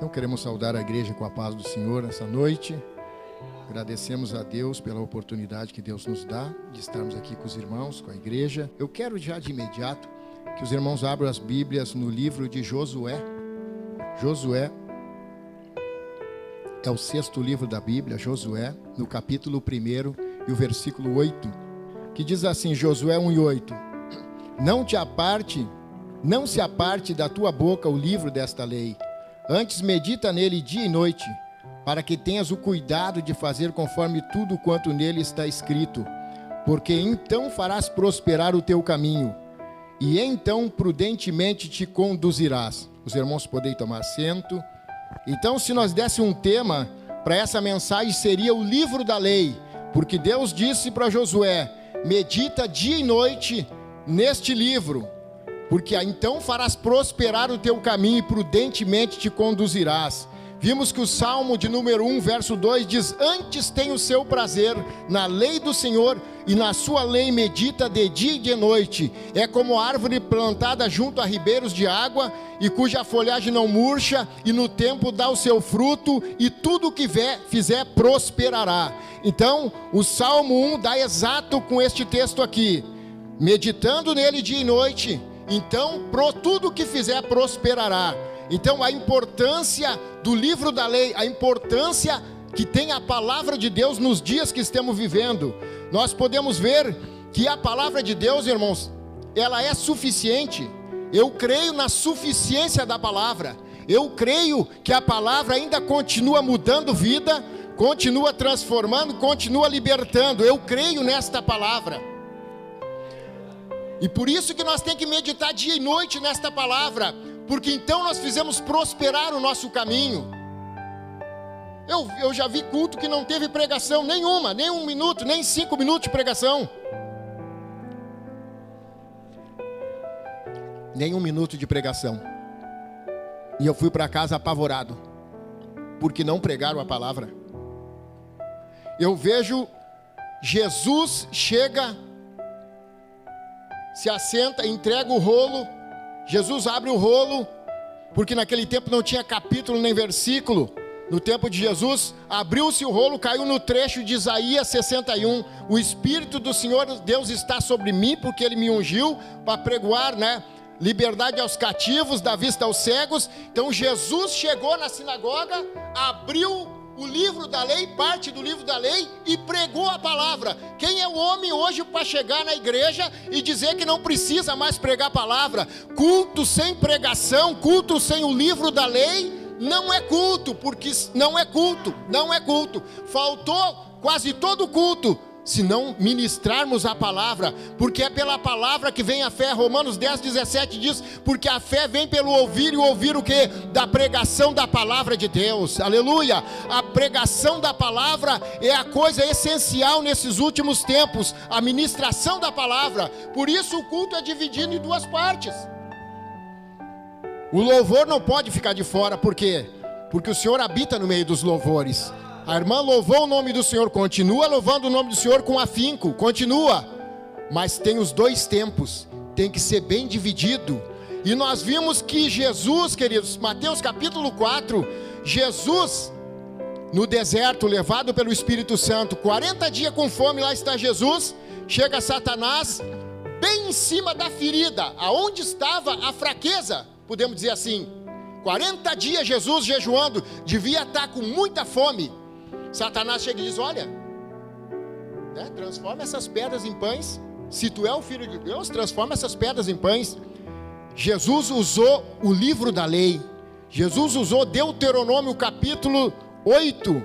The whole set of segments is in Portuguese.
Então queremos saudar a igreja com a paz do Senhor nessa noite. Agradecemos a Deus pela oportunidade que Deus nos dá de estarmos aqui com os irmãos, com a igreja. Eu quero já de imediato que os irmãos abram as Bíblias no livro de Josué. Josué é o 6º livro da Bíblia, Josué, no capítulo 1 e o versículo 8, que diz assim, Josué 1:8: Não se aparte da tua boca o livro desta lei, antes medita nele dia e noite, para que tenhas o cuidado de fazer conforme tudo quanto nele está escrito, porque então farás prosperar o teu caminho, e então prudentemente te conduzirás. Os irmãos podem tomar assento. Então, se nós desse um tema para essa mensagem, seria o livro da lei, porque Deus disse para Josué, medita dia e noite neste livro, porque então farás prosperar o teu caminho e prudentemente te conduzirás. Vimos que o Salmo de número 1, verso 2 diz, antes tem o seu prazer na lei do Senhor, e na sua lei medita de dia e de noite. É como árvore plantada junto a ribeiros de água, e cuja folhagem não murcha, e no tempo dá o seu fruto, e tudo o que fizer prosperará. Então, o Salmo 1 dá exato com este texto aqui, meditando nele dia e noite, então tudo o que fizer prosperará. Então a importância do livro da lei, a importância que tem a palavra de Deus nos dias que estamos vivendo, nós podemos ver que a palavra de Deus, irmãos, ela é suficiente. Eu creio na suficiência da palavra, eu creio que a palavra ainda continua mudando vida, continua transformando, continua libertando. Eu creio nesta palavra. E por isso que nós temos que meditar dia e noite nesta palavra, porque então nós fizemos prosperar o nosso caminho. Eu já vi culto que não teve pregação nenhuma, nem 1 minuto, nem 5 minutos de pregação. Nem 1 minuto de pregação. E eu fui para casa apavorado, porque não pregaram a palavra. Eu vejo Jesus chega, se assenta, entrega o rolo. Jesus abre o rolo, porque naquele tempo não tinha capítulo nem versículo. No tempo de Jesus, abriu-se o rolo, caiu no trecho de Isaías 61. O Espírito do Senhor Deus está sobre mim, porque Ele me ungiu para pregoar, liberdade aos cativos, dar vista aos cegos. Então Jesus chegou na sinagoga, abriu o livro da lei, parte do livro da lei, e pregou a palavra. Quem é o homem hoje para chegar na igreja e dizer que não precisa mais pregar a palavra? Culto sem pregação, culto sem o livro da lei, não é culto, porque não é culto. Faltou quase todo o culto, se não ministrarmos a palavra, porque é pela palavra que vem a fé. Romanos 10:17 diz, porque a fé vem pelo ouvir, e ouvir o quê? Da pregação da palavra de Deus, aleluia. A pregação da palavra é a coisa essencial nesses últimos tempos, a ministração da palavra. Por isso o culto é dividido em 2 partes. O louvor não pode ficar de fora, por quê? Porque o Senhor habita no meio dos louvores. A irmã louvou o nome do Senhor, continua louvando o nome do Senhor com afinco, continua. Mas tem os 2 tempos, tem que ser bem dividido. E nós vimos que Jesus, queridos, Mateus capítulo 4, Jesus no deserto, levado pelo Espírito Santo, 40 dias com fome, lá está Jesus. Chega Satanás, bem em cima da ferida, aonde estava a fraqueza, podemos dizer assim. 40 dias Jesus jejuando, devia estar com muita fome. Satanás chega e diz, olha, transforma essas pedras em pães. Se tu é o Filho de Deus, transforma essas pedras em pães. Jesus usou o livro da lei. Jesus usou Deuteronômio capítulo 8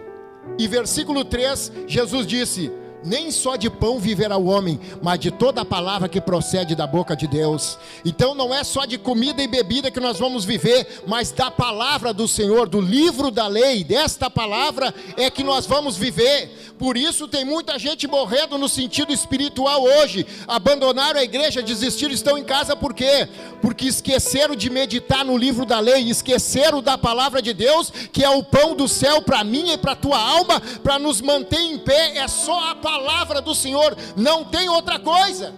e versículo 3. Jesus disse, nem só de pão viverá o homem, mas de toda a palavra que procede da boca de Deus. Então não é só de comida e bebida que nós vamos viver, mas da palavra do Senhor, do livro da lei, desta palavra é que nós vamos viver. Por isso tem muita gente morrendo no sentido espiritual hoje, abandonaram a igreja, desistiram, estão em casa. Por quê? Porque esqueceram de meditar no livro da lei, esqueceram da palavra de Deus, que é o pão do céu para mim e para a tua alma, para nos manter em pé. É só a palavra do Senhor, não tem outra coisa.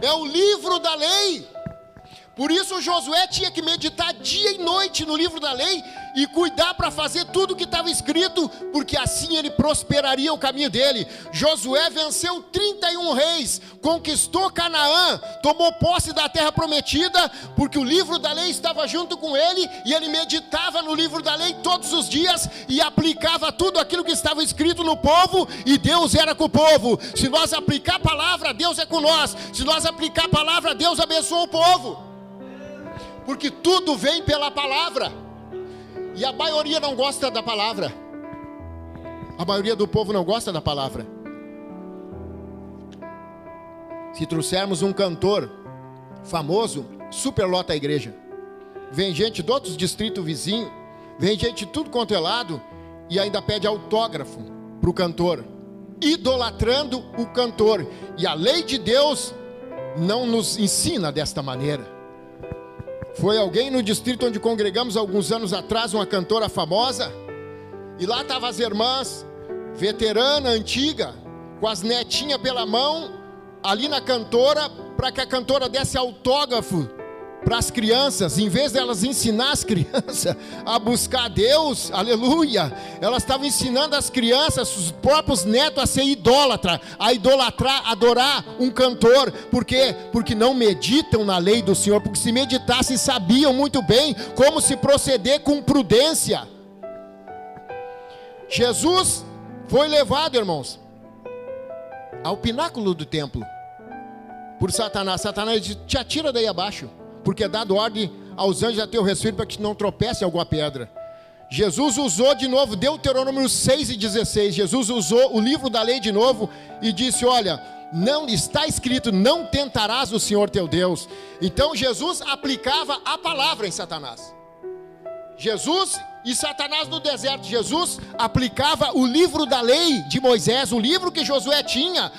É o livro da lei. Por isso Josué tinha que meditar dia e noite no livro da lei e cuidar para fazer tudo o que estava escrito, porque assim ele prosperaria o caminho dele. Josué venceu 31 reis, conquistou Canaã, tomou posse da terra prometida, porque o livro da lei estava junto com ele, e ele meditava no livro da lei todos os dias e aplicava tudo aquilo que estava escrito no povo, e Deus era com o povo. Se nós aplicar a palavra, Deus é com nós. Se nós aplicar a palavra, Deus abençoa o povo, porque tudo vem pela palavra. E a maioria não gosta da palavra. A maioria do povo não gosta da palavra. Se trouxermos um cantor famoso, superlota a igreja. Vem gente de outros distritos vizinhos, vem gente de tudo quanto é lado, e ainda pede autógrafo para o cantor, idolatrando o cantor. E a lei de Deus não nos ensina desta maneira. Foi alguém no distrito onde congregamos alguns anos atrás, uma cantora famosa, e lá estavam as irmãs, veterana, antiga, com as netinhas pela mão, ali na cantora, para que a cantora desse autógrafo para as crianças. Em vez delas ensinar as crianças a buscar Deus, aleluia, elas estavam ensinando as crianças, os próprios netos, a ser idólatra, a idolatrar, adorar um cantor. Por quê? Porque não meditam na lei do Senhor, porque se meditassem, sabiam muito bem como se proceder com prudência. Jesus foi levado, irmãos, ao pináculo do templo por Satanás. Satanás disse: te atira daí abaixo, porque é dado ordem aos anjos a teu respeito para que não tropece em alguma pedra. Jesus usou de novo Deuteronômio 6:16. Jesus usou o livro da lei de novo e disse: olha, não está escrito, não tentarás o Senhor teu Deus. Então Jesus aplicava a palavra em Satanás. Jesus e Satanás no deserto. Jesus aplicava o livro da lei de Moisés, o livro que Josué tinha.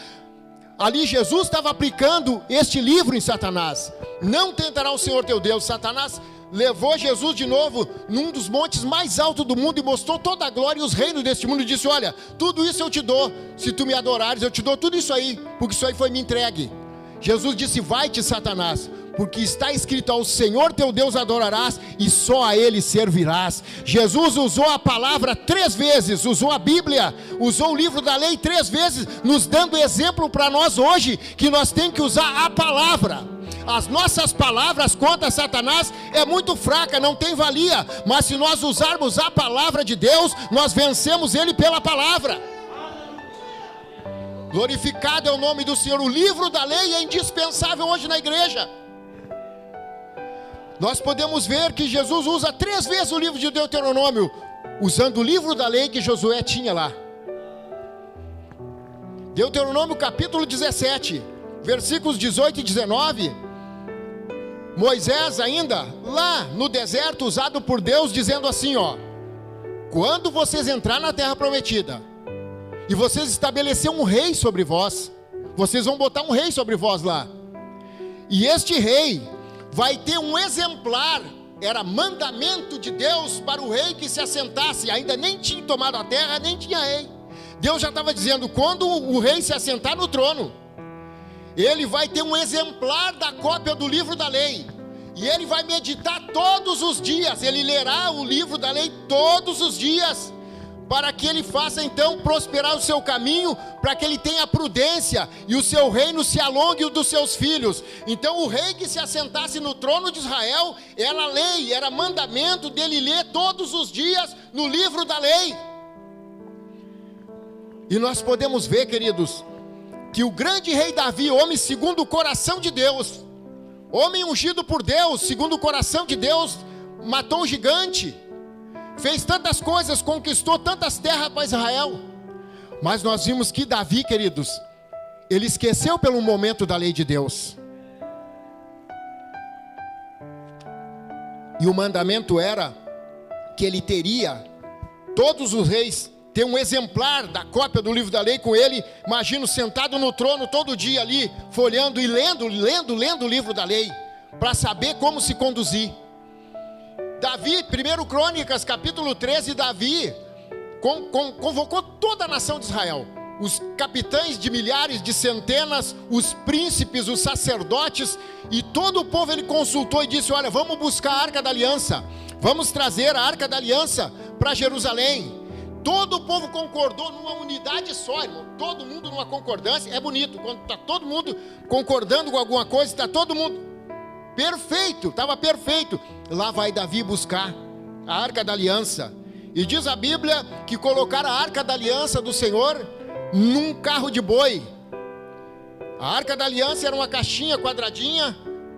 Ali Jesus estava aplicando este livro em Satanás. Não tentará o Senhor teu Deus. Satanás levou Jesus de novo num dos montes mais altos do mundo e mostrou toda a glória e os reinos deste mundo, e disse: olha, tudo isso eu te dou, se tu me adorares, eu te dou tudo isso aí, porque isso aí foi me entregue. Jesus disse: vai-te, Satanás, porque está escrito: ao Senhor teu Deus adorarás e só a Ele servirás. Jesus usou a palavra 3 vezes, usou a Bíblia, usou o livro da lei 3 vezes, nos dando exemplo para nós hoje, que nós temos que usar a palavra. As nossas palavras contra Satanás é muito fraca, não tem valia, mas se nós usarmos a palavra de Deus, nós vencemos ele pela palavra. Glorificado é o nome do Senhor. O livro da lei é indispensável hoje na igreja. Nós podemos ver que Jesus usa 3 vezes o livro de Deuteronômio, usando o livro da lei que Josué tinha lá. Deuteronômio capítulo 17, versículos 18 e 19. Moisés ainda, lá no deserto, usado por Deus, dizendo assim, ó: quando vocês entrar na terra prometida, e vocês estabelecer um rei sobre vós, vocês vão botar um rei sobre vós lá, e este rei vai ter um exemplar. Era mandamento de Deus para o rei que se assentasse. Ainda nem tinha tomado a terra, nem tinha rei. Deus já estava dizendo: quando o rei se assentar no trono, ele vai ter um exemplar da cópia do livro da lei, e ele vai meditar todos os dias. Ele lerá o livro da lei todos os dias, para que ele faça então prosperar o seu caminho, para que ele tenha prudência e o seu reino se alongue o dos seus filhos. Então o rei que se assentasse no trono de Israel, era lei, era mandamento dele ler todos os dias no livro da lei. E nós podemos ver, queridos, que o grande rei Davi, homem segundo o coração de Deus, homem ungido por Deus, segundo o coração de Deus, matou um gigante, fez tantas coisas, conquistou tantas terras para Israel. Mas nós vimos que Davi, queridos, ele esqueceu pelo momento da lei de Deus. E o mandamento era que ele teria, todos os reis, ter um exemplar da cópia do livro da lei com ele. Imagino sentado no trono todo dia ali, folheando e lendo o livro da lei, para saber como se conduzir. Davi, 1 Crônicas capítulo 13, Davi convocou toda a nação de Israel, os capitães de milhares, de centenas, os príncipes, os sacerdotes, e todo o povo ele consultou e disse: olha, vamos buscar a Arca da Aliança, vamos trazer a Arca da Aliança para Jerusalém. Todo o povo concordou numa unidade só, irmão. Todo mundo numa concordância. É bonito, quando está todo mundo concordando com alguma coisa, está todo mundo perfeito, estava perfeito. Lá vai Davi buscar a Arca da Aliança, e diz a Bíblia que colocaram a Arca da Aliança do Senhor num carro de boi. A Arca da Aliança era uma caixinha quadradinha,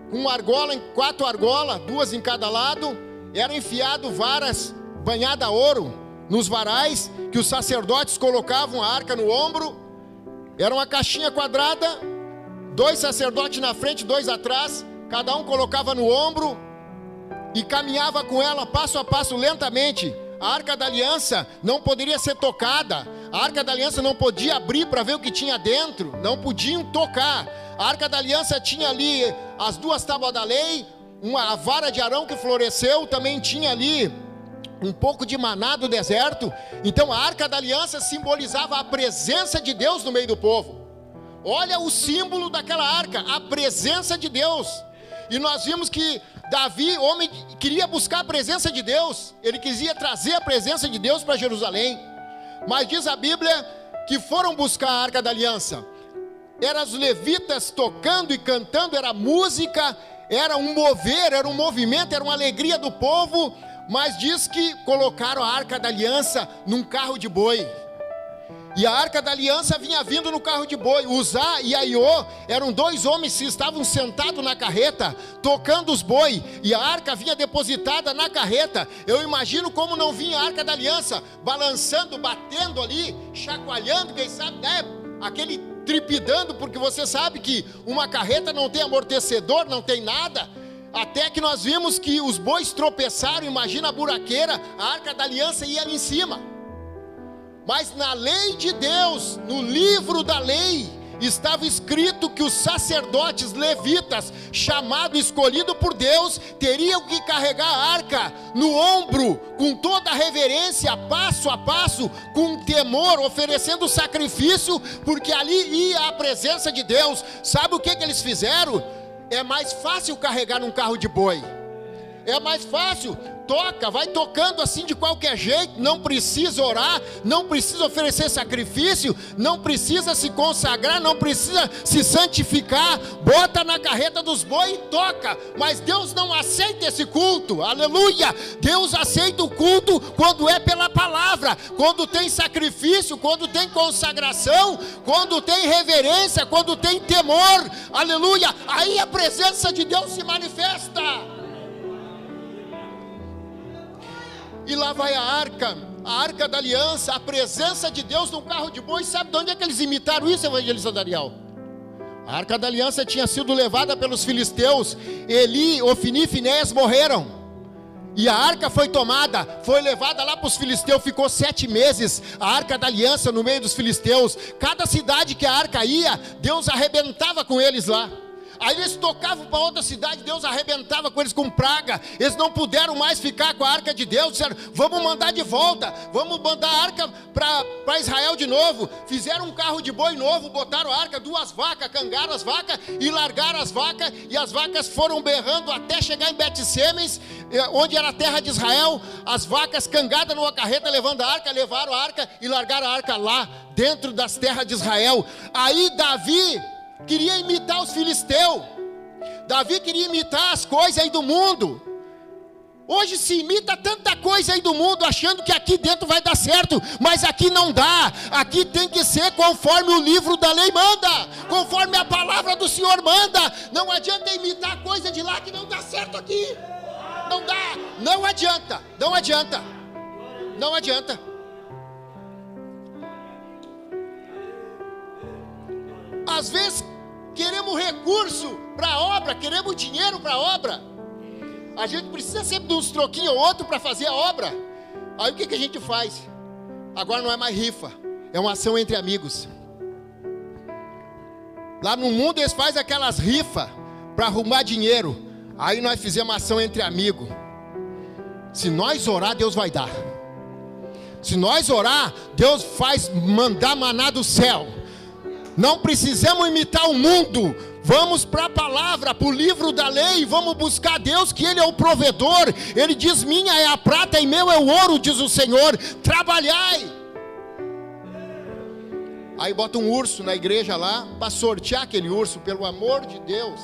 com uma argola, 4 argolas, 2 em cada lado. Era enfiado varas banhadas a ouro nos varais, que os sacerdotes colocavam a arca no ombro. Era uma caixinha quadrada, 2 sacerdotes na frente, 2 atrás, cada um colocava no ombro e caminhava com ela passo a passo, lentamente. A Arca da Aliança não poderia ser tocada, a Arca da Aliança não podia abrir para ver o que tinha dentro, não podiam tocar. A Arca da Aliança tinha ali as 2 tábuas da lei, a vara de Arão que floresceu, também tinha ali um pouco de maná do deserto. Então a Arca da Aliança simbolizava a presença de Deus no meio do povo. Olha o símbolo daquela arca, a presença de Deus. E nós vimos que Davi, homem, queria buscar a presença de Deus, ele queria trazer a presença de Deus para Jerusalém. Mas diz a Bíblia que foram buscar a Arca da Aliança. Eram os levitas tocando e cantando, era música, era um mover, era um movimento, era uma alegria do povo. Mas diz que colocaram a Arca da Aliança num carro de boi. E a Arca da Aliança vinha vindo no carro de boi. Uzá e Aiô eram 2 homens que estavam sentados na carreta, tocando os boi, e a arca vinha depositada na carreta. Eu imagino como não vinha a Arca da Aliança, balançando, batendo ali, chacoalhando, quem sabe, né? Aquele tripidando, porque você sabe que uma carreta não tem amortecedor, não tem nada. Até que nós vimos que os bois tropeçaram, imagina a buraqueira, a Arca da Aliança ia ali em cima. Mas na lei de Deus, no livro da lei, estava escrito que os sacerdotes levitas, chamado, escolhido por Deus, teriam que carregar a arca no ombro, com toda a reverência, passo a passo, com temor, oferecendo sacrifício, porque ali ia a presença de Deus. Sabe o que eles fizeram? É mais fácil carregar num carro de boi, é mais fácil, toca, vai tocando assim de qualquer jeito, não precisa orar, não precisa oferecer sacrifício, não precisa se consagrar, não precisa se santificar, bota na carreta dos bois e toca. Mas Deus não aceita esse culto, aleluia. Deus aceita o culto quando é pela palavra, quando tem sacrifício, quando tem consagração, quando tem reverência, quando tem temor, aleluia. Aí a presença de Deus se manifesta. E lá vai a arca da aliança, a presença de Deus num carro de boi. Sabe de onde é que eles imitaram isso, evangelista Daniel? A arca da aliança tinha sido levada pelos filisteus. Eli, Ofni e Finéias morreram, e a arca foi tomada, foi levada lá para os filisteus. Ficou 7 meses a arca da aliança no meio dos filisteus. Cada cidade que a arca ia, Deus arrebentava com eles lá. Aí eles tocavam para outra cidade, Deus arrebentava com eles com praga. Eles não puderam mais ficar com a arca de Deus. Disseram: vamos mandar de volta, vamos mandar a arca para Israel de novo. Fizeram um carro de boi novo, botaram a arca, 2 vacas, cangaram as vacas e largaram as vacas. E as vacas foram berrando até chegar em Bet-Semes, onde era a terra de Israel. As vacas cangadas numa carreta levando a arca, levaram a arca e largaram a arca lá dentro das terras de Israel. Aí Davi queria imitar os filisteus. Davi queria imitar as coisas aí do mundo. Hoje se imita tanta coisa aí do mundo, achando que aqui dentro vai dar certo, mas aqui não dá. Aqui tem que ser conforme o livro da lei manda, conforme a palavra do Senhor manda. Não adianta imitar coisa de lá que não dá certo aqui. Não dá, não adianta, não adianta, não adianta. Às vezes queremos recurso para a obra, queremos dinheiro para a obra. A gente precisa sempre de uns troquinhos ou outro para fazer a obra. Aí o que a gente faz? Agora não é mais rifa, é uma ação entre amigos. Lá no mundo eles fazem aquelas rifas para arrumar dinheiro. Aí nós fizemos uma ação entre amigos. Se nós orar, Deus vai dar. Se nós orar, Deus faz mandar maná do céu. Não precisamos imitar o mundo. Vamos para a palavra, para o livro da lei. Vamos buscar Deus, que Ele é o provedor. Ele diz: minha é a prata e meu é o ouro, diz o Senhor. Trabalhai. Aí bota um urso na igreja lá, para sortear aquele urso, pelo amor de Deus.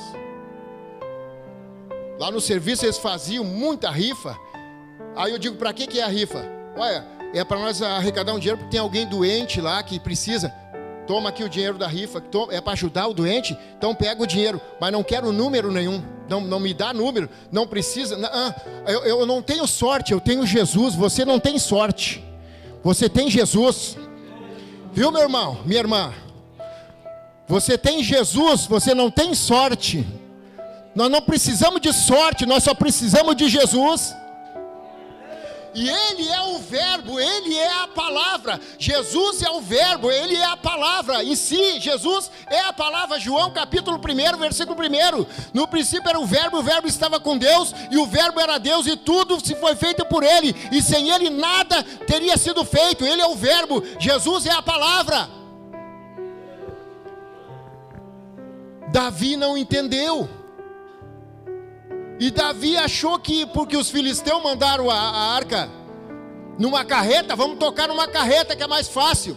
Lá no serviço eles faziam muita rifa. Aí eu digo: para que é a rifa? Olha, é para nós arrecadar um dinheiro, porque tem alguém doente lá que precisa. Toma aqui o dinheiro da rifa, é para ajudar o doente, então pega o dinheiro, mas não quero número nenhum, não me dá número, não precisa, eu não tenho sorte, eu tenho Jesus. Você não tem sorte, você tem Jesus, viu, meu irmão, minha irmã? Você tem Jesus, você não tem sorte. Nós não precisamos de sorte, nós só precisamos de Jesus. E Ele é o verbo, Ele é a palavra. Jesus é o verbo, Ele é a palavra em si. Jesus é a palavra. João capítulo 1, versículo 1. No princípio era o verbo estava com Deus, e o verbo era Deus, e tudo se foi feito por Ele, e sem Ele nada teria sido feito. Ele é o verbo, Jesus é a palavra. Davi não entendeu. E Davi achou que, porque os filisteus mandaram a arca numa carreta, vamos tocar numa carreta que é mais fácil.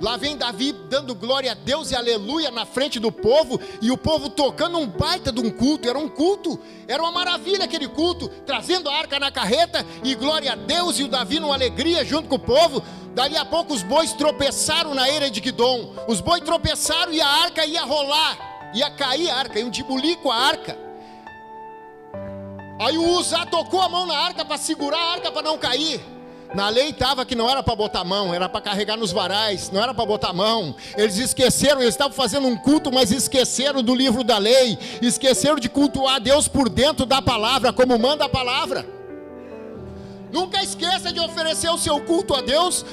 Lá vem Davi dando glória a Deus e aleluia na frente do povo, e o povo tocando um baita de um culto. Era um culto, era uma maravilha aquele culto, trazendo a arca na carreta, e glória a Deus, e o Davi numa alegria junto com o povo. Dali a pouco os bois tropeçaram na eira de Quidom. Os bois tropeçaram e a arca ia rolar, ia cair a arca, ia um tibulico a arca. Aí o Uzá tocou a mão na arca para segurar a arca para não cair. Na lei estava que não era para botar a mão, era para carregar nos varais, não era para botar a mão. Eles esqueceram, eles estavam fazendo um culto, mas esqueceram do livro da lei, esqueceram de cultuar a Deus por dentro da palavra, como manda a palavra. Nunca esqueça de oferecer o seu culto a Deus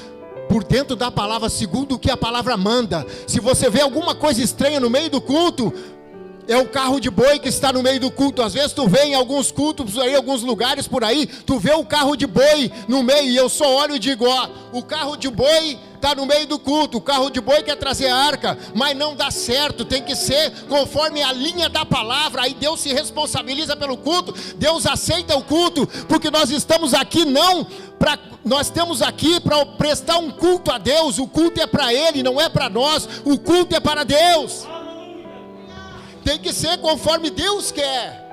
por dentro da palavra, segundo o que a palavra manda. Se você vê alguma coisa estranha no meio do culto, é o carro de boi que está no meio do culto. Às vezes tu vê em alguns cultos aí, alguns lugares por aí, tu vê o carro de boi no meio, e eu só olho e digo: ó, o carro de boi está no meio do culto, o carro de boi quer trazer a arca, mas não dá certo, tem que ser conforme a linha da palavra. Aí Deus se responsabiliza pelo culto, Deus aceita o culto, porque nós estamos aqui nós estamos aqui para prestar um culto a Deus. O culto é para Ele, não é para nós, o culto é para Deus. Tem que ser conforme Deus quer.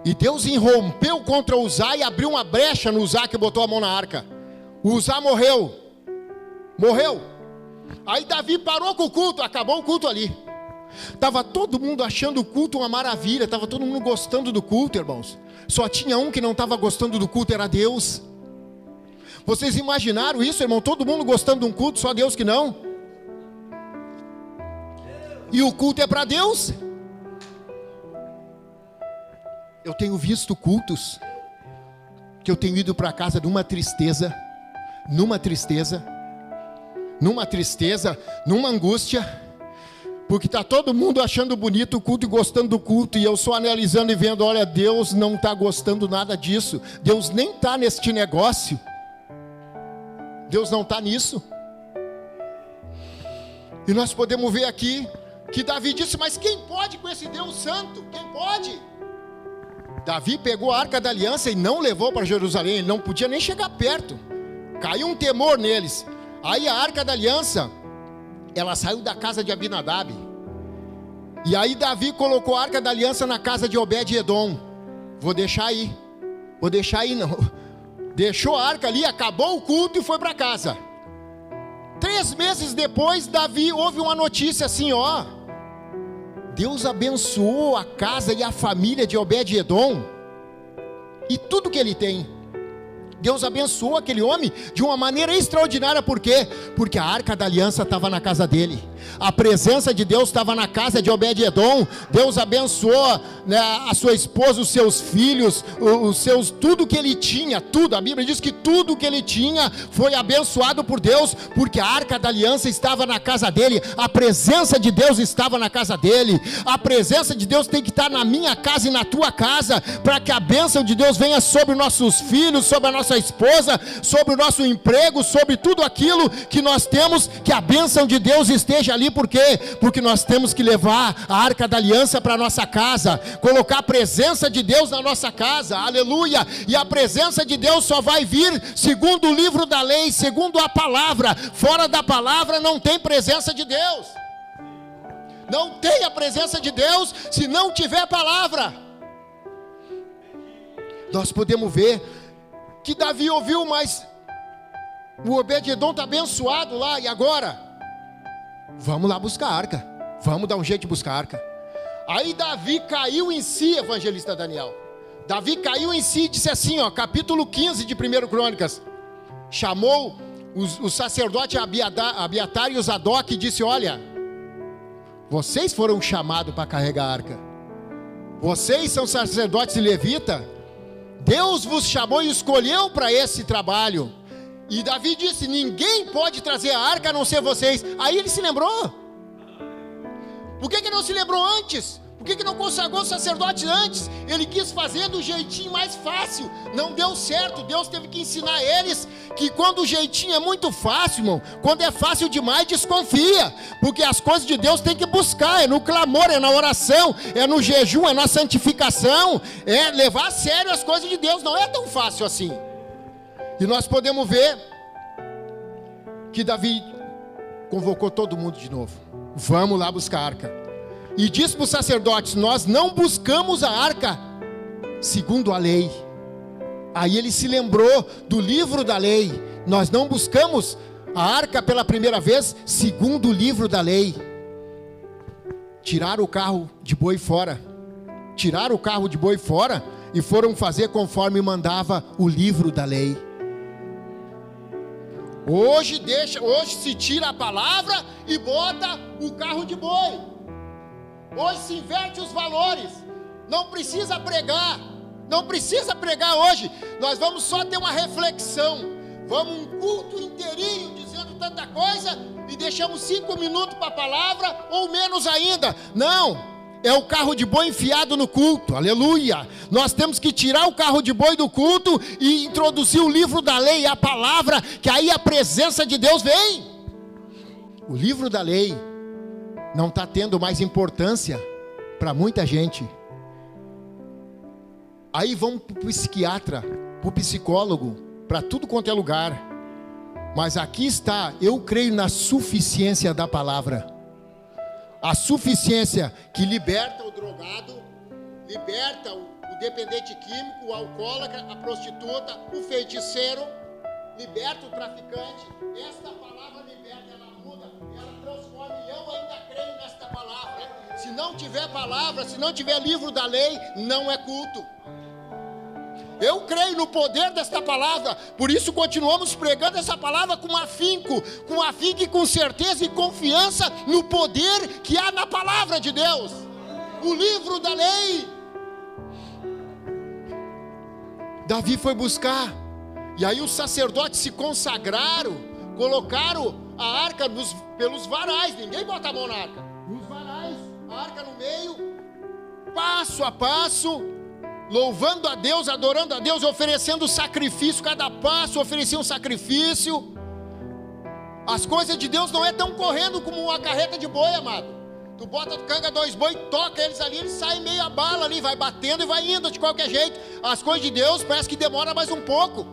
E Deus irrompeu contra Uzá e abriu uma brecha no Uzá que botou a mão na arca. O Uzá morreu. Aí Davi parou com o culto, acabou o culto ali. Estava todo mundo achando o culto uma maravilha, estava todo mundo gostando do culto, irmãos. Só tinha um que não estava gostando do culto, era Deus. Vocês imaginaram isso, irmão? Todo mundo gostando de um culto, só Deus que não. E o culto é para Deus. Eu tenho visto cultos que eu tenho ido para casa numa tristeza, numa angústia, porque está todo mundo achando bonito o culto e gostando do culto, e eu só analisando e vendo: olha, Deus não está gostando nada disso, Deus nem está neste negócio, Deus não está nisso. E nós podemos ver aqui que Davi disse: mas quem pode com esse Deus santo? Quem pode? Davi pegou a arca da aliança e não levou para Jerusalém. Ele não podia nem chegar perto, caiu um temor neles. Aí a arca da aliança, ela saiu da casa de Abinadab, e aí Davi colocou a arca da aliança na casa de Obed-edom. Vou deixar aí não. Deixou a arca ali, acabou o culto e foi para casa. 3 meses depois, Davi ouve uma notícia assim: ó, Deus abençoou a casa e a família de Obed-edom e tudo que ele tem. Deus abençoou aquele homem de uma maneira extraordinária. Por quê? Porque a arca da aliança estava na casa dele. A presença de Deus estava na casa de Obed-edom. Deus abençoou, né, a sua esposa, os seus filhos, tudo que ele tinha, tudo. A Bíblia diz que tudo que ele tinha foi abençoado por Deus, porque a arca da aliança estava na casa dele. A presença de Deus estava na casa dele. A presença de Deus tem que estar na minha casa e na tua casa, para que a bênção de Deus venha sobre nossos filhos, sobre a nossa esposa, sobre o nosso emprego, sobre tudo aquilo que nós temos, que a bênção de Deus esteja ali. Por quê? Porque nós temos que levar a arca da aliança para a nossa casa, colocar a presença de Deus na nossa casa, aleluia. E a presença de Deus só vai vir segundo o livro da lei, segundo a palavra. Fora da palavra não tem presença de Deus. Não tem a presença de Deus se não tiver palavra. Nós podemos ver que Davi ouviu, mas o Obed-edom está abençoado lá, e agora? Vamos lá buscar a arca, vamos dar um jeito de buscar a arca. Aí Davi caiu em si, evangelista Daniel. Davi caiu em si e disse assim, ó, capítulo 15 de 1 Crônicas. Chamou o sacerdote Abiatar e o Zadok e disse: olha, vocês foram chamados para carregar a arca. Vocês são sacerdotes e levitas. Deus vos chamou e escolheu para esse trabalho. E Davi disse: ninguém pode trazer a arca a não ser vocês. Aí ele se lembrou. Por que não se lembrou antes? Por que não consagrou os sacerdotes antes? Ele quis fazer do jeitinho mais fácil. Não deu certo. Deus teve que ensinar eles que quando o jeitinho é muito fácil, irmão, quando é fácil demais, desconfia. Porque as coisas de Deus tem que buscar. É no clamor, é na oração, é no jejum, é na santificação. É levar a sério as coisas de Deus. Não é tão fácil assim. E nós podemos ver que Davi convocou todo mundo de novo. Vamos lá buscar a arca. E diz para os sacerdotes: nós não buscamos a arca segundo a lei. Aí ele se lembrou do livro da lei. Nós não buscamos a arca pela primeira vez segundo o livro da lei. Tiraram o carro de boi fora. Tiraram o carro de boi fora e foram fazer conforme mandava o livro da lei. Hoje se tira a palavra e bota o carro de boi. Hoje se inverte os valores. Não precisa pregar. Não precisa pregar hoje. Nós vamos só ter uma reflexão. Vamos um culto inteirinho dizendo tanta coisa e deixamos 5 minutos para a palavra, ou menos ainda. Não. É o carro de boi enfiado no culto, aleluia. Nós temos que tirar o carro de boi do culto e introduzir o livro da lei, a palavra, que aí a presença de Deus vem. O livro da lei não está tendo mais importância para muita gente. Aí vamos para o psiquiatra, para o psicólogo, para tudo quanto é lugar. Mas aqui está, eu creio na suficiência da palavra. A suficiência que liberta o drogado, liberta o dependente químico, o alcoólatra, a prostituta, o feiticeiro, liberta o traficante. Esta palavra liberta, ela muda, ela transforma, e eu ainda creio nesta palavra. Se não tiver palavra, se não tiver livro da lei, não é culto. Eu creio no poder desta palavra, por isso continuamos pregando essa palavra com afinco e com certeza e confiança no poder que há na palavra de Deus, o livro da lei. Davi foi buscar, e aí os sacerdotes se consagraram, colocaram a arca pelos varais. Ninguém bota a mão na arca, os varais, a arca no meio, passo a passo, louvando a Deus, adorando a Deus, oferecendo sacrifício. Cada passo oferecia um sacrifício. As coisas de Deus não é tão correndo como uma carreta de boi, amado. Tu bota, tu canga 2 boi, toca eles ali, eles saem meio a bala ali, vai batendo e vai indo de qualquer jeito. As coisas de Deus parece que demora mais um pouco.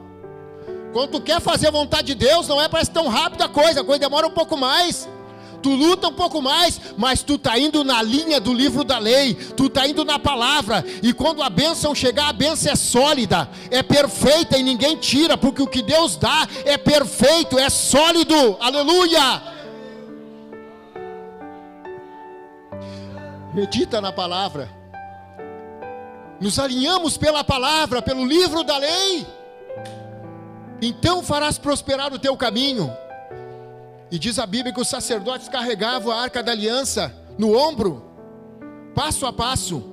Quando tu quer fazer a vontade de Deus, não é parece tão rápido a coisa demora um pouco mais. Tu luta um pouco mais, mas tu está indo na linha do livro da lei, tu está indo na palavra, e quando a bênção chegar, a bênção é sólida, é perfeita e ninguém tira, porque o que Deus dá é perfeito, é sólido, aleluia. Medita na palavra, nos alinhamos pela palavra, pelo livro da lei, então farás prosperar o teu caminho. E diz a Bíblia que os sacerdotes carregavam a arca da aliança no ombro, passo a passo.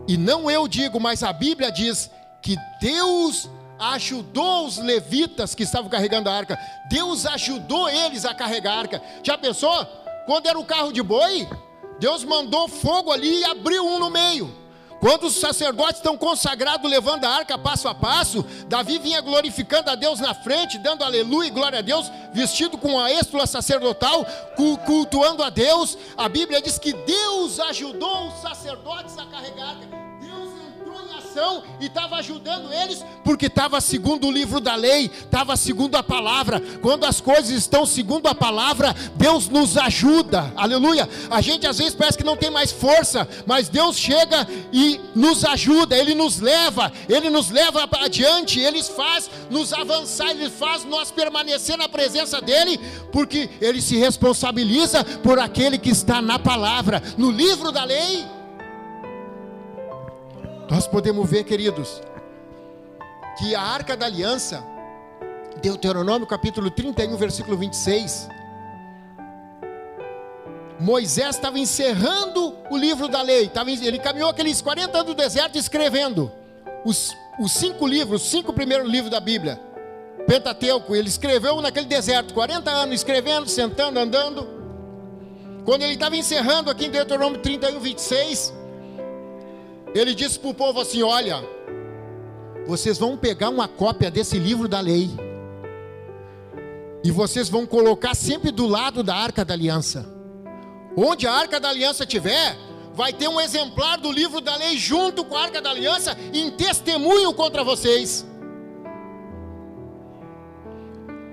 E não eu digo, mas a Bíblia diz que Deus ajudou os levitas que estavam carregando a arca. Deus ajudou eles a carregar a arca. Já pensou? Quando era o carro de boi, Deus mandou fogo ali e abriu um no meio. Quando os sacerdotes estão consagrados levando a arca passo a passo, Davi vinha glorificando a Deus na frente, dando aleluia e glória a Deus, vestido com a êstula sacerdotal, cultuando a Deus. A Bíblia diz que Deus ajudou os sacerdotes a carregar a arca. Deus entrou em ação e estava ajudando eles, porque estava segundo o livro da lei, estava segundo a palavra. Quando as coisas estão segundo a palavra, Deus nos ajuda, aleluia. A gente às vezes parece que não tem mais força, mas Deus chega e nos ajuda, Ele nos leva adiante, Ele faz nos avançar, Ele faz nós permanecer na presença dEle, porque Ele se responsabiliza por aquele que está na palavra, no livro da lei. Nós podemos ver, queridos, que a arca da aliança, Deuteronômio capítulo 31, versículo 26, Moisés estava encerrando o livro da lei, ele caminhou aqueles 40 anos do deserto escrevendo os 5 livros, os 5 primeiros livros da Bíblia, Pentateuco. Ele escreveu naquele deserto, 40 anos escrevendo, sentando, andando. Quando ele estava encerrando aqui em Deuteronômio 31, 26, ele disse para o povo assim: olha, vocês vão pegar uma cópia desse livro da lei e vocês vão colocar sempre do lado da arca da aliança. Onde a arca da aliança estiver, vai ter um exemplar do livro da lei junto com a arca da aliança, em testemunho contra vocês.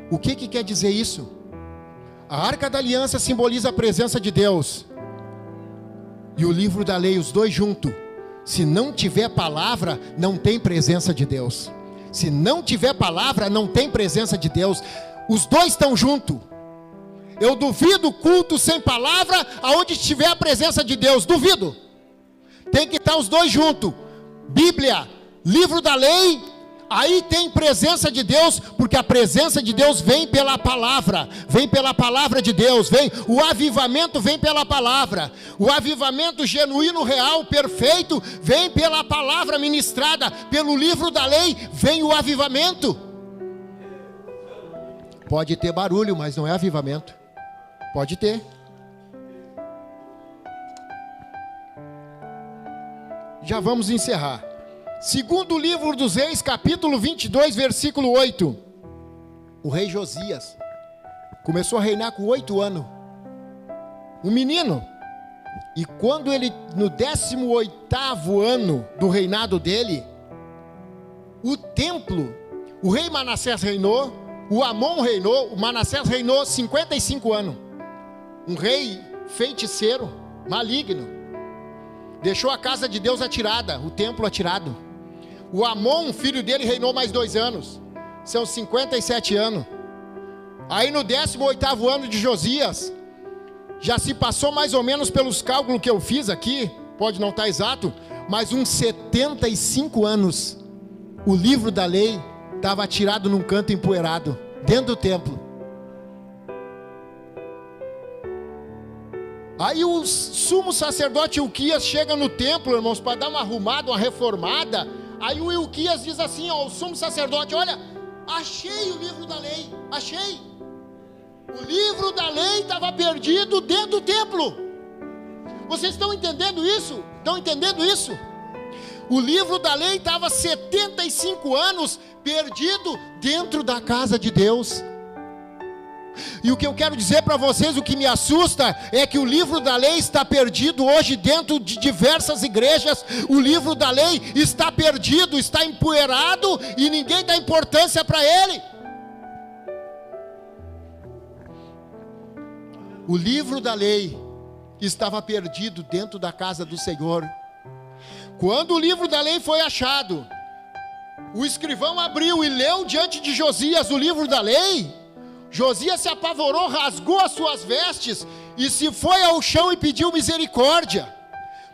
O que quer dizer isso? A arca da aliança simboliza a presença de Deus, e o livro da lei, os dois juntos. Se não tiver palavra, não tem presença de Deus. Se não tiver palavra, não tem presença de Deus. Os dois estão juntos. Eu duvido culto sem palavra, aonde estiver a presença de Deus, duvido. Tem que estar os dois juntos. Bíblia, livro da lei, aí tem presença de Deus, porque a presença de Deus vem pela palavra de Deus, o avivamento vem pela palavra, o avivamento genuíno, real, perfeito, vem pela palavra ministrada, pelo livro da lei, vem o avivamento. Pode ter barulho, mas não é avivamento. Pode ter. Já vamos encerrar. Segundo livro dos Reis, capítulo 22, versículo 8. O rei Josias começou a reinar com 8 anos. Um menino. E quando ele, no 18º ano do reinado dele, o templo, o rei Manassés reinou, o Amon reinou, o Manassés reinou 55 anos. Um rei feiticeiro, maligno. Deixou a casa de Deus atirada, o templo atirado. O Amon, filho dele, reinou mais 2 anos. São 57 anos. Aí no 18º ano de Josias, já se passou mais ou menos pelos cálculos que eu fiz aqui, pode não estar exato, mas uns 75 anos. O livro da lei estava atirado num canto empoeirado, dentro do templo. Aí o sumo sacerdote Ilquias chega no templo, irmãos, para dar uma arrumada, uma reformada. Aí o Ilquias diz assim ao sumo sacerdote: olha, achei o livro da lei, achei. O livro da lei estava perdido dentro do templo. Vocês estão entendendo isso? Estão entendendo isso? O livro da lei estava 75 anos perdido dentro da casa de Deus. E o que eu quero dizer para vocês, o que me assusta, é que o livro da lei está perdido hoje dentro de diversas igrejas. O livro da lei está perdido, está empoeirado e ninguém dá importância para ele. O livro da lei estava perdido dentro da casa do Senhor. Quando o livro da lei foi achado, o escrivão abriu e leu diante de Josias o livro da lei. Josias se apavorou, rasgou as suas vestes e se foi ao chão e pediu misericórdia,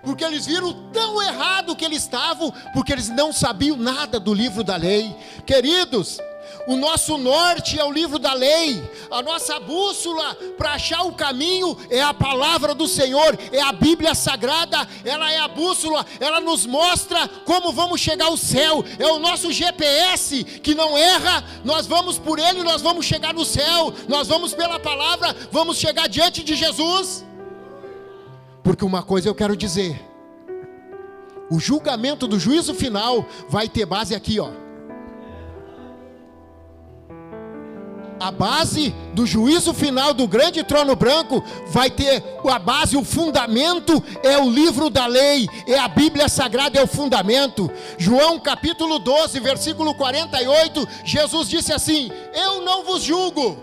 porque eles viram tão errado que eles estavam, porque eles não sabiam nada do livro da lei. Queridos, O nosso norte é o livro da lei. A nossa bússola para achar o caminho é a palavra do Senhor, é a Bíblia Sagrada. Ela é a bússola, ela nos mostra como vamos chegar ao céu. É o nosso GPS que não erra. Nós vamos por ele, nós vamos chegar no céu. Nós vamos pela palavra, vamos chegar diante de Jesus. Porque uma coisa eu quero dizer: o julgamento do juízo final vai ter base aqui, ó. A base do juízo final do grande trono branco vai ter a base, o fundamento é o livro da lei, é a Bíblia Sagrada, é o fundamento. João capítulo 12, versículo 48, Jesus disse assim: eu não vos julgo,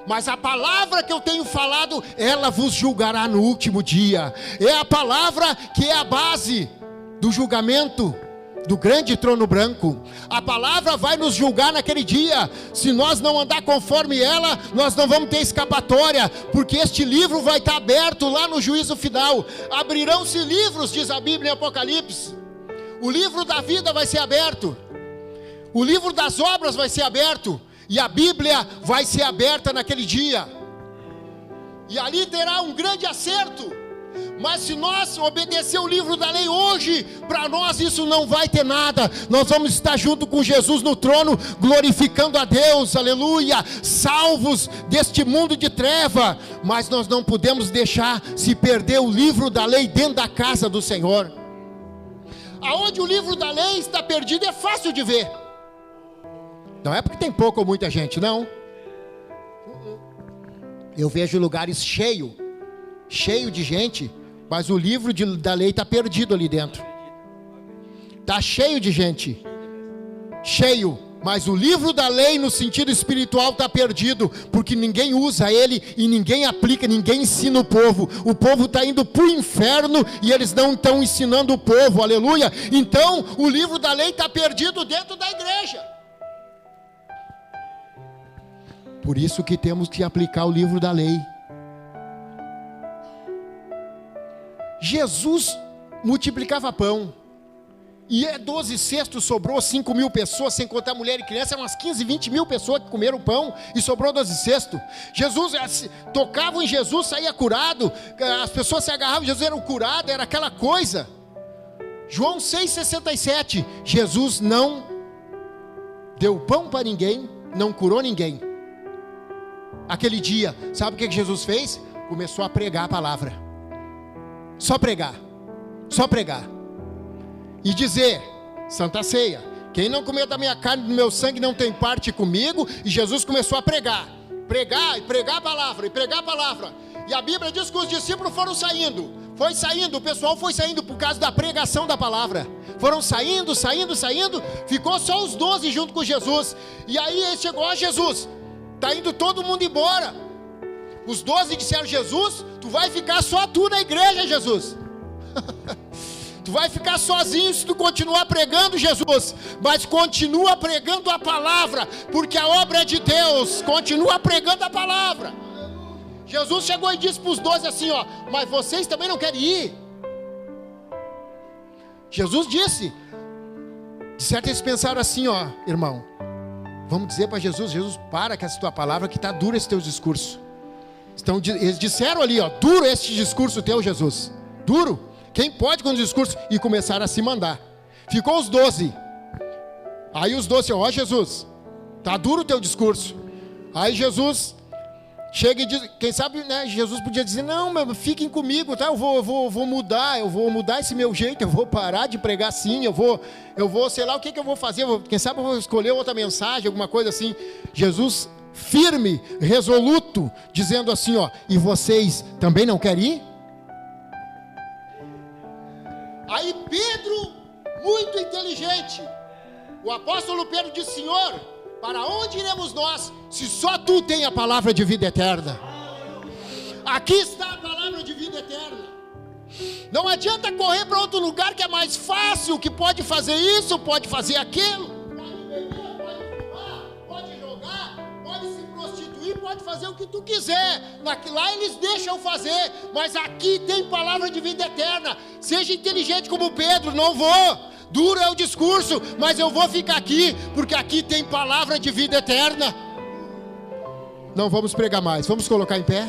mas a palavra que eu tenho falado, ela vos julgará no último dia. É a palavra que é a base do julgamento do grande trono branco. A palavra vai nos julgar naquele dia. Se nós não andar conforme ela, nós não vamos ter escapatória, porque este livro vai estar aberto lá no juízo final. Abrirão-se livros, diz a Bíblia em Apocalipse. O livro da vida vai ser aberto, o livro das obras vai ser aberto, e a Bíblia vai ser aberta naquele dia, e ali terá um grande acerto. Mas se nós obedecer o livro da lei hoje, para nós isso não vai ter nada. Nós vamos estar junto com Jesus no trono, glorificando a Deus, aleluia, salvos deste mundo de treva. Mas nós não podemos deixar se perder o livro da lei dentro da casa do Senhor. Aonde o livro da lei está perdido é fácil de ver. Não é porque tem pouco ou muita gente, não. Eu vejo lugares cheio de gente, mas o livro da lei está perdido ali dentro. Está cheio de gente, cheio, mas o livro da lei no sentido espiritual está perdido, porque ninguém usa ele e ninguém aplica, ninguém ensina o povo. O povo está indo para o inferno e eles não estão ensinando o povo, aleluia. Então o livro da lei está perdido dentro da igreja. Por isso que temos que aplicar o livro da lei. Jesus multiplicava pão, e 12 cestos sobrou 5 mil pessoas, sem contar mulher e criança, umas 15, 20 mil pessoas que comeram pão, e sobrou 12 cestos. Jesus, tocavam em Jesus, saía curado, as pessoas se agarravam, Jesus era curado, era aquela coisa. João 6,67, Jesus não deu pão para ninguém, não curou ninguém. Aquele dia, sabe o que Jesus fez? Começou a pregar a palavra. Só pregar, e dizer, Santa Ceia, quem não comer da minha carne e do meu sangue não tem parte comigo. E Jesus começou a pregar a palavra, e a Bíblia diz que os discípulos foram saindo, o pessoal foi saindo por causa da pregação da palavra, foram saindo, ficou só os 12 junto com Jesus, e aí chegou a Jesus, está indo todo mundo embora. Os 12 disseram: Jesus, tu vai ficar só tu na igreja, Jesus. Tu vai ficar sozinho se tu continuar pregando, Jesus. Mas continua pregando a palavra, porque a obra é de Deus. Continua pregando a palavra. Jesus chegou e disse para os 12 assim, ó: mas vocês também não querem ir? Jesus disse. De certo eles pensaram assim, ó: irmão, vamos dizer para Jesus: Jesus, para com essa tua palavra, que está duro esse teu discurso. Então, eles disseram ali, ó: duro este discurso teu, Jesus, duro, quem pode com o discurso? E começaram a se mandar. Ficou os 12. Aí os 12, ó Jesus, tá duro o teu discurso. Aí Jesus chega e diz, quem sabe, né, Jesus podia dizer: não, fiquem comigo, tá? Eu vou mudar esse meu jeito, eu vou parar de pregar assim, eu vou, sei lá o que eu vou fazer, quem sabe eu vou escolher outra mensagem, alguma coisa assim. Jesus firme, resoluto, dizendo assim, ó: e vocês também não querem ir? Aí Pedro, muito inteligente, o apóstolo Pedro disse: Senhor, para onde iremos nós, se só tu tem a palavra de vida eterna? Aqui está a palavra de vida eterna. Não adianta correr para outro lugar que é mais fácil, que pode fazer isso, pode fazer aquilo, pode beber, pode fumar, pode jogar, pode se prostituir, pode fazer o que tu quiser. Lá eles deixam fazer, mas aqui tem palavra de vida eterna. Seja inteligente como Pedro: não vou. duro é o discurso, mas eu vou ficar aqui, porque aqui tem palavra de vida eterna. Não vamos pregar mais, vamos colocar em pé?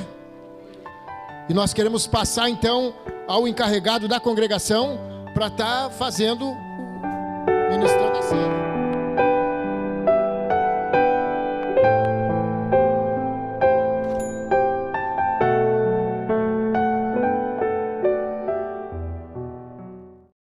E nós queremos passar então ao encarregado da congregação para estar fazendo